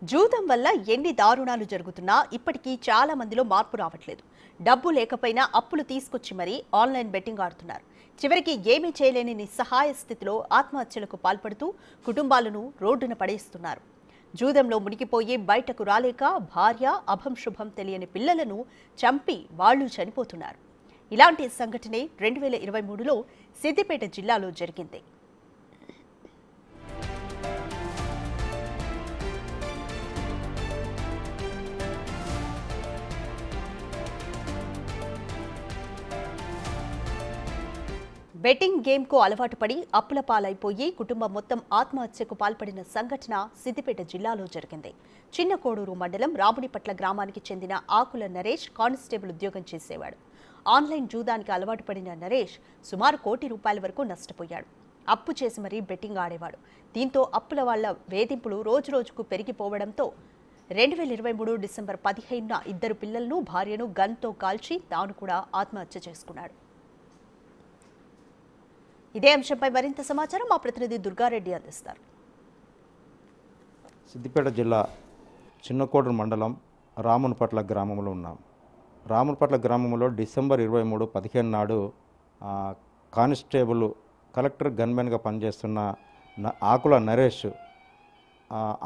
జూదం వల్ల ఎన్ని దారుణాలు జరుగుతున్నా ఇప్పటికీ చాలా మందిలో మార్పు రావట్లేదు. డబ్బు లేకపోయినా అప్పులు తీసుకొచ్చి మరీ ఆన్లైన్ బెట్టింగ్ ఆడుతున్నారు. చివరికి ఏమీ చేయలేని నిస్సహాయ స్థితిలో ఆత్మహత్యలకు పాల్పడుతూ కుటుంబాలను రోడ్డున పడేస్తున్నారు. జూదంలో మునిగిపోయి బయటకు రాలేక భార్య, అభంశుభం తెలియని పిల్లలను చంపి వాళ్లు చనిపోతున్నారు. ఇలాంటి సంఘటనే 2023లో సిద్దిపేట జిల్లాలో జరిగింది. బెట్టింగ్ గేమ్కు అలవాటు పడి అప్పుల పాలైపోయి కుటుంబం మొత్తం ఆత్మహత్యకు పాల్పడిన సంఘటన సిద్దిపేట జిల్లాలో జరిగింది. చిన్న కోడూరు మండలం రామునిపట్ల గ్రామానికి చెందిన ఆకుల నరేష్ కానిస్టేబుల్ ఉద్యోగం చేసేవాడు. ఆన్లైన్ జూదానికి అలవాటు పడిన నరేష్ సుమారు ₹1 కోటి వరకు నష్టపోయాడు. అప్పు చేసి మరీ బెట్టింగ్ ఆడేవాడు. దీంతో అప్పుల వాళ్ల వేధింపులు రోజురోజుకు పెరిగిపోవడంతో 2023 డిసెంబర్ 15న 2 పిల్లలను, భార్యను గన్తో కాల్చి తాను కూడా ఆత్మహత్య చేసుకున్నాడు. ఇదే అంశంపై మరింత సమాచారం మా ప్రతినిధి దుర్గారెడ్డి అందిస్తారు. సిద్దిపేట జిల్లా చిన్నకోడూరు మండలం రామునిపట్ల గ్రామంలో ఉన్నాం. రామునిపట్ల గ్రామంలో డిసెంబర్ 23, 15 నాడు కానిస్టేబుల్ కలెక్టర్ గన్మెన్గా పనిచేస్తున్న ఆకుల నరేష్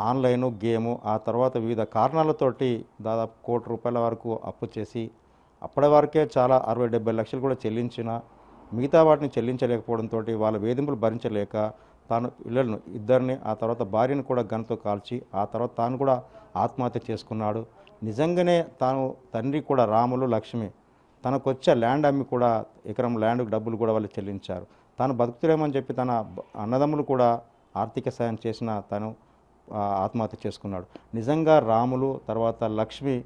ఆన్లైను గేము ఆ తర్వాత వివిధ కారణాలతోటి దాదాపు ₹1 కోటి వరకు అప్పు చేసి అప్పటి వరకే చాలా 60-70 లక్షలు కూడా చెల్లించిన మిగతా వాటిని చెల్లించలేకపోవడంతో వాళ్ళ వేధింపులు భరించలేక తాను పిల్లలను ఇద్దరిని ఆ తర్వాత భార్యను కూడా గన్తో కాల్చి ఆ తర్వాత తాను కూడా ఆత్మహత్య చేసుకున్నాడు. నిజంగానే తాను తండ్రి కూడా రాములు, లక్ష్మి తనకు వచ్చే ల్యాండ్ అమ్మి కూడా ఎకరం ల్యాండ్కి డబ్బులు కూడా వాళ్ళు చెల్లించారు. తాను బతుకులేమని చెప్పి తన అన్నదమ్ములు కూడా ఆర్థిక సాయం చేసిన తను ఆత్మహత్య చేసుకున్నాడు. నిజంగా రాములు తర్వాత లక్ష్మి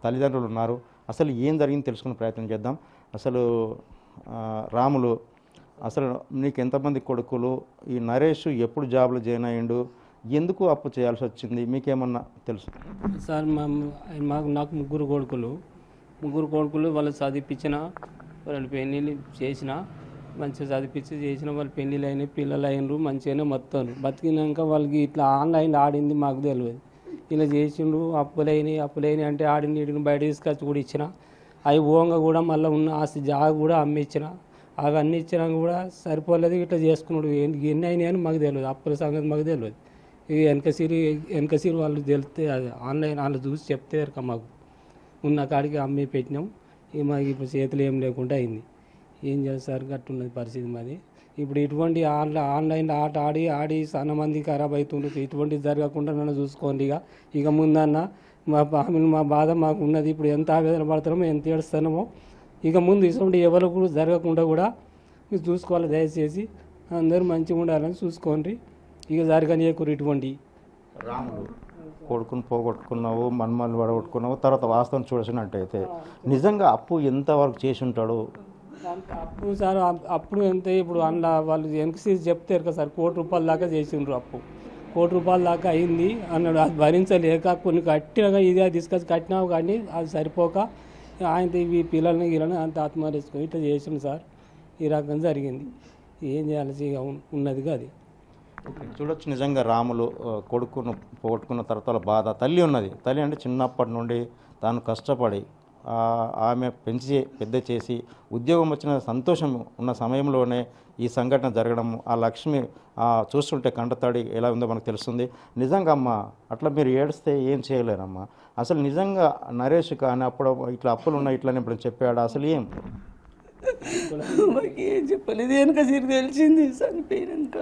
తల్లిదండ్రులు ఉన్నారు. అసలు ఏం జరిగింది తెలుసుకునే ప్రయత్నం చేద్దాం. అసలు రాములు, అసలు నీకు ఎంతమంది కొడుకులు, ఈ నరేష్ ఎప్పుడు జాబ్లో జాయిన్ అయ్యిండు, ఎందుకు అప్పు చేయాల్సి వచ్చింది, మీకేమన్నా తెలుసు? సార్ నాకు ముగ్గురు కొడుకులు వాళ్ళు చదివించిన, వాళ్ళు పెళ్ళిళ్ళు చేసిన, మంచిగా చదివించి చేసిన, వాళ్ళు పెళ్ళిళ్ళు అయినాయి, పిల్లలు అయినరు, మంచిగానే మొత్తం బతికినాక వాళ్ళకి ఇట్లా ఆన్లైన్లో ఆడింది మాకు తెలియదు. ఇలా చేసిండు, అప్పులైనవి అంటే ఆడిని వీడిని బయట తీసుకొచ్చి కూడా ఇచ్చిన, అవి ఓంగా కూడా మళ్ళీ ఉన్న ఆస్తి జాగా కూడా అమ్మిచ్చిన, అవి అన్ని ఇచ్చినా కూడా సరిపోలేదు. ఇట్లా చేసుకున్నాడు. ఎన్ని అయినాయి అని మాకు తెలియదు, అప్పుల సంగతి మాకు తెలియదు. ఇక వెనకసిరి వాళ్ళు తెలిస్తే అది ఆన్లైన్ వాళ్ళు చూసి చెప్తే మాకు ఉన్న కాడికి అమ్మి పెట్టినాం. ఇక మాకు ఇప్పుడు చేతులు ఏం లేకుండా అయింది. ఏం చేస్తారు గట్టున్నది పరిస్థితి మాది. ఇప్పుడు ఇటువంటి ఆన్లైన్లో ఆట ఆడి చాలా మంది ఖరాబ్ అవుతుండ్రు. ఇటువంటి జరగకుండా నన్ను చూసుకోండి. ఇక ముందన్న మా బాధ మాకు ఉన్నది. ఇప్పుడు ఎంత ఆవేదన పడుతున్నామో, ఎంత ఏడుస్తున్నామో, ఇక ముందు ఇటువంటి ఎవరికి జరగకుండా కూడా మీరు చూసుకోవాలి. దయచేసి అందరూ మంచిగా ఉండాలని చూసుకోండి. ఇక జరగనియకూరు ఇటువంటి. రాములు కొడుకుని పోగొట్టుకున్నావు, మన్మల్ని పడగొట్టుకున్నావు, తర్వాత వాస్తవం చూసినట్టయితే నిజంగా అప్పు ఎంతవరకు చేసి ఉంటాడు? అప్పు సార్ అప్పుడు ఎంత, ఇప్పుడు అందులో వాళ్ళు వెనక్కి చెప్తారు కదా సార్, ₹1 కోటి దాకా చేసిండ్రు. అప్పు ₹1 కోటి దాకా అయింది అన్నాడు. అది భరించలేక కొన్ని కట్టినగా ఇదే తీసుకొచ్చి కట్టినావు, కానీ అది సరిపోక ఆయన ఈ పిల్లల్ని అంత ఆత్మహత్య చేసుకొని ఇట్లా చేసిండు సార్. ఈ రకంగా జరిగింది. ఏం చేయాల్సి ఉన్నదిగా అది. చూడొచ్చు, నిజంగా రాములు కొడుకును పోగొట్టుకున్న తర్వాత బాధ. తల్లి ఉన్నది. తల్లి అంటే చిన్నప్పటి నుండి తాను కష్టపడి ఆమె పెంచి పెద్ద చేసి ఉద్యోగం వచ్చిన సంతోషం ఉన్న సమయంలోనే ఈ సంఘటన జరగడం, ఆ లక్ష్మి చూస్తుంటే కంటతడి ఎలా ఉందో మనకు తెలుస్తుంది. నిజంగా అమ్మ అట్లా మీరు ఏడిస్తే ఏం చేయలేరమ్మా. అసలు నిజంగా నరేష్ కానీ అప్పుడు ఇట్లా అప్పులు ఉన్నాయి ఇట్లా ఇప్పుడు చెప్పాడు, అసలు ఏం చెప్పలేదు. వెనక సిరి తెలిసింది చనిపోయినాక.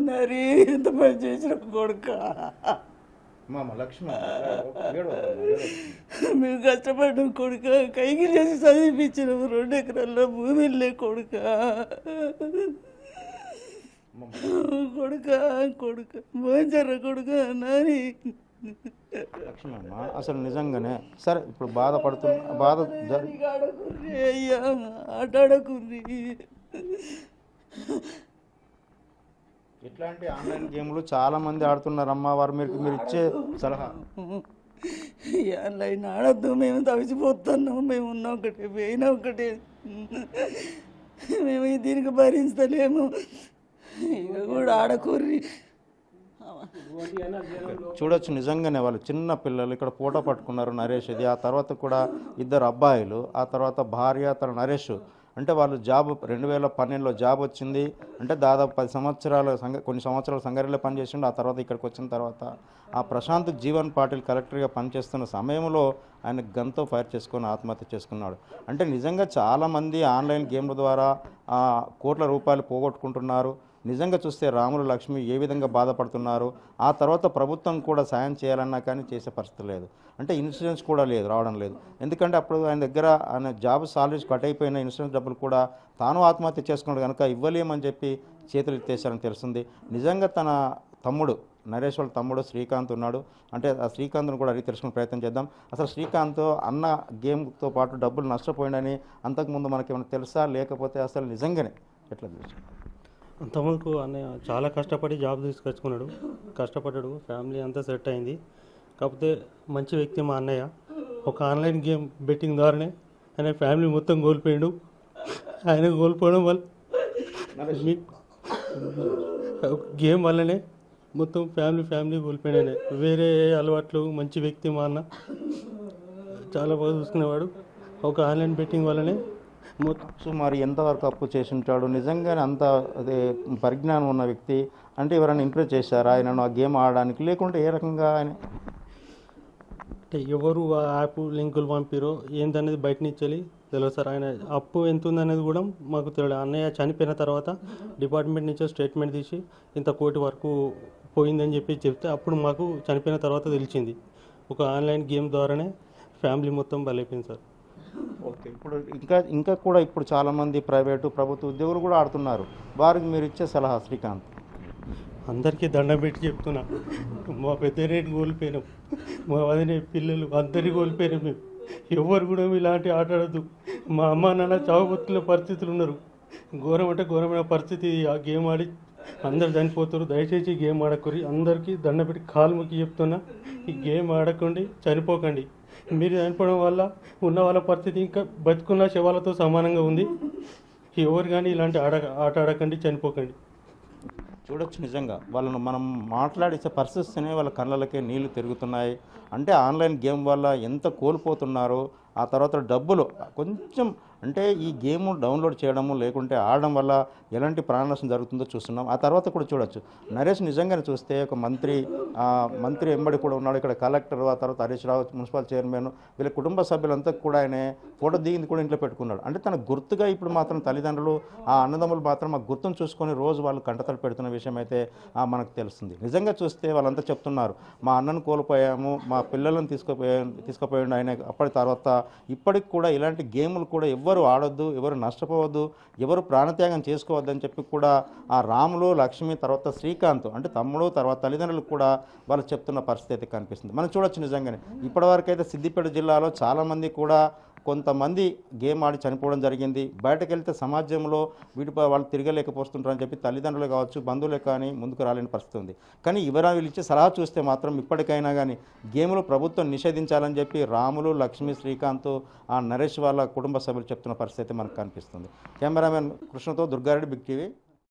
నరే ఎంత పని చేసిన కొడుక, మేము కష్టపడ్డాం కొడుక, కైకి చేసి చదివిపించినాము. 2 ఎకరాల్లో భూమి లే కొడుక, భోజన కొడుక నాని. అసలు నిజంగానే సరే ఇప్పుడు బాధపడుతున్న బాధ అయ్యా ఆట ఆడకుంది. ఇట్లాంటి ఆన్లైన్ గేమ్లు చాలా మంది ఆడుతున్నారమ్మా. వారు మీరు ఇచ్చే సలహా? ఆన్లైన్ ఆడద్దు, మేము తవిసిపోతున్నాం. మేము ఉన్న ఒకటే, పోయినా ఒకటే, మేము దీనికి భరించలేము. ఇక కూడా ఆడకూర్రి చూడొచ్చు నిజంగానే వాళ్ళు చిన్న పిల్లలు ఇక్కడ ఫోటో పట్టుకున్నారు నరేష్ ఇది. ఆ తర్వాత కూడా ఇద్దరు అబ్బాయిలు, ఆ తర్వాత భార్య తన నరేష్. అంటే వాళ్ళు జాబ్ 2012లో జాబ్ వచ్చింది. అంటే దాదాపు 10 సంవత్సరాలు కొన్ని సంవత్సరాలు సంగారెడ్డిలో పనిచేసిండు. ఆ తర్వాత ఇక్కడికి వచ్చిన తర్వాత ఆ ప్రశాంత్ జీవన్ పాటిల్ కలెక్టర్గా పనిచేస్తున్న సమయంలో ఆయన గన్తో ఫైర్ చేసుకొని ఆత్మహత్య చేసుకున్నాడు. అంటే నిజంగా చాలామంది ఆన్లైన్ గేమ్ల ద్వారా కోట్ల రూపాయలు పోగొట్టుకుంటున్నారు. నిజంగా చూస్తే రాములు లక్ష్మి ఏ విధంగా బాధపడుతున్నారు. ఆ తర్వాత ప్రభుత్వం కూడా సాయం చేయాలన్నా కానీ చేసే పరిస్థితి లేదు. అంటే ఇన్సూరెన్స్ కూడా లేదు, రావడం లేదు. ఎందుకంటే అప్పుడు ఆయన దగ్గర ఆయన జాబ్ సాలరీస్ కట్ అయిపోయిన ఇన్సూరెన్స్ డబ్బులు కూడా తాను ఆత్మహత్య చేసుకున్నాడు కనుక ఇవ్వలేమని చెప్పి చేతులు ఎత్తేసారని తెలుస్తుంది. నిజంగా తన తమ్ముడు నరేష్ వాళ్ళ తమ్ముడు శ్రీకాంత్ ఉన్నాడు. అంటే ఆ శ్రీకాంత్ను కూడా అడిగి తెలుసుకునే ప్రయత్నం చేద్దాం. అసలు శ్రీకాంత్ అన్న గేమ్తో పాటు డబ్బులు నష్టపోయిందని అంతకుముందు మనకేమైనా తెలుసా, లేకపోతే అసలు నిజంగానే ఎట్లా తెలుసు? అంతమందికి అన్నయ్య చాలా కష్టపడి జాబ్ తీసుకొచ్చుకున్నాడు, కష్టపడ్డాడు, ఫ్యామిలీ అంతా సెట్ అయింది. కాకపోతే మంచి వ్యక్తి మా అన్నయ్య. ఒక ఆన్లైన్ గేమ్ బెట్టింగ్ ద్వారానే ఆయన ఫ్యామిలీ మొత్తం కోల్పోయాడు. ఆయన కోల్పోవడం వల్ల గేమ్ వల్లనే మొత్తం ఫ్యామిలీ కోల్పోయాడు. వేరే అలవాట్లు, మంచి వ్యక్తి మా అన్న, చాలా బాగా చూసుకునేవాడు. ఒక ఆన్లైన్ బెట్టింగ్ వల్లనే సుమారు ఎంతవరకు అప్పు చేసి ఉంటాడు? నిజంగానే అంత అదే పరిజ్ఞానం ఉన్న వ్యక్తి అంటే ఎవరైనా ఇంప్రెస్ చేశారా ఆయనను ఆ గేమ్ ఆడడానికి, లేకుంటే ఏ రకంగా ఆయన అంటే ఎవరు ఆ యాప్ లింకులు పంపిరో ఏందనేది బయట నుంచి తెలియదు సార్. ఆయన అప్పు ఎంత ఉందనేది కూడా మాకు తెలియదు. అన్నయ్య చనిపోయిన తర్వాత డిపార్ట్మెంట్ నుంచి స్టేట్మెంట్ తీసి ఇంత కోటి వరకు పోయిందని చెప్పి చెప్తే అప్పుడు మాకు చనిపోయిన తర్వాత తెలిసింది. ఒక ఆన్లైన్ గేమ్ ద్వారానే ఫ్యామిలీ మొత్తం బలైపోయింది సార్. ఓకే, ఇప్పుడు ఇంకా కూడా ఇప్పుడు చాలామంది ప్రైవేటు ప్రభుత్వ ఉద్యోగులు కూడా ఆడుతున్నారు. వారికి మీరు ఇచ్చే సలహా శ్రీకాంత్? అందరికీ దండం పెట్టి చెప్తున్నా, మా పెద్ద రేటు కోల్పోయినాం, మా వదిన పిల్లలు అందరికీ కోల్పోయినాం. మేము ఎవరు కూడా ఇలాంటి ఆట ఆడద్దు. మా అమ్మ నాన్న చావుబతుల పరిస్థితులు ఉన్నారు. ఘోరం అంటే ఘోరమైన పరిస్థితి. ఆ గేమ్ ఆడి అందరు చనిపోతారు. దయచేసి గేమ్ ఆడకూరి. అందరికీ దండం పెట్టి కాలు మొక్కి చెప్తున్నా, ఈ గేమ్ ఆడకండి, చనిపోకండి. మీరు చనిపోవడం వల్ల ఉన్న వాళ్ళ పరిస్థితి ఇంకా బతుకున్న శవాలతో సమానంగా ఉంది. ఎవరు కానీ ఇలాంటి ఆట ఆడకండి, చనిపోకండి. చూడొచ్చు నిజంగా వాళ్ళను మనం మాట్లాడిసే పరిస్థితినే వాళ్ళ కళ్ళలకే నీళ్లు తిరుగుతున్నాయి. అంటే ఆన్లైన్ గేమ్ వల్ల ఎంత కోల్పోతున్నారో, ఆ తర్వాత డబ్బులు కొంచెం అంటే ఈ గేమ్ డౌన్లోడ్ చేయడము లేకుంటే ఆడడం వల్ల ఎలాంటి ప్రాణనష్టం జరుగుతుందో చూస్తున్నాం. ఆ తర్వాత కూడా చూడొచ్చు నరేష్ నిజంగానే చూస్తే ఒక మంత్రి ఎంబడి కూడా ఉన్నాడు. ఇక్కడ కలెక్టర్, ఆ తర్వాత హరీష్ రావు మున్సిపల్ చైర్మన్, వీళ్ళ కుటుంబ సభ్యులంతా కూడా ఆయన ఫోటో దిగింది కూడా ఇంట్లో పెట్టుకున్నాడు. అంటే తన గుర్తుగా ఇప్పుడు మాత్రం తల్లిదండ్రులు ఆ అన్నదమ్ములు మాత్రం ఆ గుర్తును చూసుకొని రోజు వాళ్ళు కంటతడి పెడుతున్న విషయం అయితే మనకు తెలుస్తుంది. నిజంగా చూస్తే వాళ్ళంతా చెప్తున్నారు, మా అన్నను కోల్పోయాము, మా పిల్లలను తీసుకుపోయాడు ఆయన. అప్పటి తర్వాత ఇప్పటికి కూడా ఇలాంటి గేములు కూడా ఎవరు ఆడొద్దు, ఎవరు నష్టపోవద్దు, ఎవరు ప్రాణత్యాగం చేసుకోవద్దని చెప్పి కూడా ఆ రాములు లక్ష్మి తర్వాత శ్రీకాంత్ అంటే తమ్ముడు తర్వాత తల్లిదండ్రులు కూడా వాళ్ళు చెప్తున్న పరిస్థితి అయితే కనిపిస్తుంది. మనం చూడొచ్చు నిజంగానే ఇప్పటివరకు అయితే సిద్దిపేట జిల్లాలో చాలామంది కూడా కొంతమంది గేమ్ ఆడి చనిపోవడం జరిగింది. బయటకు వెళ్తే సమాజంలో వీటిపై వాళ్ళు తిరగలేకపోతుంటారని చెప్పి తల్లిదండ్రులు కావచ్చు, బంధువులే కానీ ముందుకు రాలేని పరిస్థితి ఉంది. కానీ వీళ్ళు ఇచ్చే సలహా చూస్తే మాత్రం ఇప్పటికైనా కానీ గేములు ప్రభుత్వం నిషేధించాలని చెప్పి రాములు లక్ష్మి శ్రీకాంత్ ఆ నరేష్ వాళ్ళ కుటుంబ సభ్యులు చెప్తున్న పరిస్థితి మనకు కనిపిస్తుంది. కెమెరామెన్ కృష్ణతో దుర్గారెడ్డి, బిగ్ టీవీ.